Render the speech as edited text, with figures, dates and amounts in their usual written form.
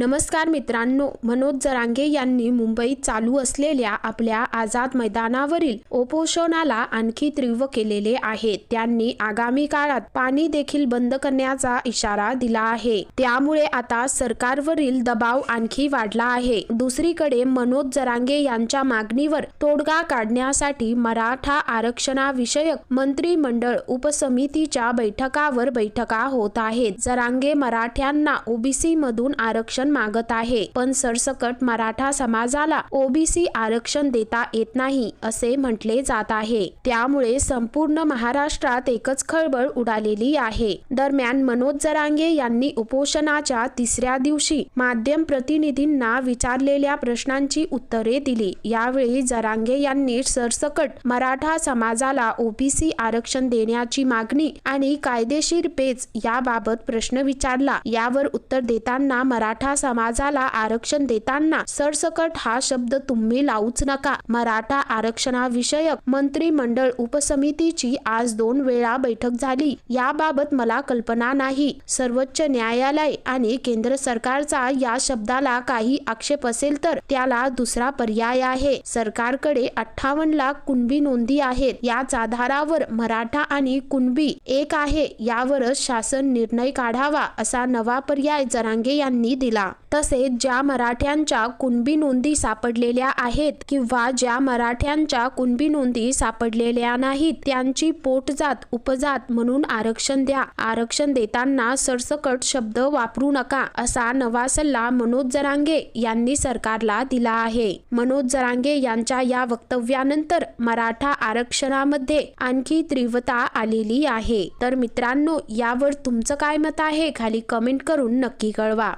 नमस्कार मित्रांनो, मनोज जरांगे यांनी मुंबईत चालू असलेल्या आपल्या आझाद मैदानावरील उपोषणाला आणखी तीव्र केलेले आहे। त्यांनी आगामी काळात पाणी देखील बंद करण्याचा इशारा दिला आहे। त्यामुळे आता सरकारवरील दबाव आणखी वाढला आहे। दुसरीकडे मनोज जरांगे यांच्या मागणीवर तोडगा काढण्यासाठी मराठा आरक्षणाविषयक मंत्रिमंडळ उपसमितीच्या बैठका होत आहेत। जरांगे मराठ्यांना ओबीसी मधून आरक्षण मागत आहे, पण सरसकट मराठा समाजाला ओबीसी आरक्षण देता येत नाही असे म्हटले जात आहे। त्यामुळे संपूर्ण महाराष्ट्रात एकच खळबळ उडालेली आहे। दरम्यान मनोज जरांगे यांनी उपोषणाच्या तिसऱ्या दिवशी माध्यम प्रतिनिधींना विचारलेल्या प्रश्नांची उत्तरे दिली। यावेळी जरांगे यांनी सरसकट मराठा समाजाला ओबीसी आरक्षण देण्याची मागणी आणि कायदेशीर पेच याबाबत प्रश्न विचारला। यावर उत्तर देताना मराठा समाजाला आरक्षण देताना सरसकट हा शब्द तुम्ही लावूच नका। मराठा आरक्षणाविषयक मंत्रिमंडळ उपसमितीची आज 2 वेळा बैठक झाली। याबाबत मला कल्पना नाही। सर्वोच्च न्यायालय आणि केंद्र सरकारचा या शब्दाला काही आक्षेप असेल तर त्याला दुसरा पर्याय आहे। सरकारकडे 58 लाख कुणबी नोंदी आहेत। याच आधारावर मराठा आणि कुणबी एक आहे यावरच शासन निर्णय काढावा असा नवा पर्याय जरांगे यांनी दिला। तसेच ज्या मराठ्यांच्या कुणबी नोंदी सापडलेल्या आहेत किंवा ज्या मराठ्यांच्या कुणबी नोंदी सापडलेल्या नाहीत त्यांची पोटजात उपजात म्हणून आरक्षण द्या। आरक्षण देताना सरसकट शब्द वापरू नका असा नवा सल्ला मनोज जरांगे यांनी सरकारला दिला आहे। मनोज जरांगे यांच्या या वक्तव्यानंतर मराठा आरक्षणामध्ये आणखी तीव्रता आलेली आहे। तर मित्रांनो, यावर तुमचं काय मत आहे खाली कमेंट करून नक्की कळवा।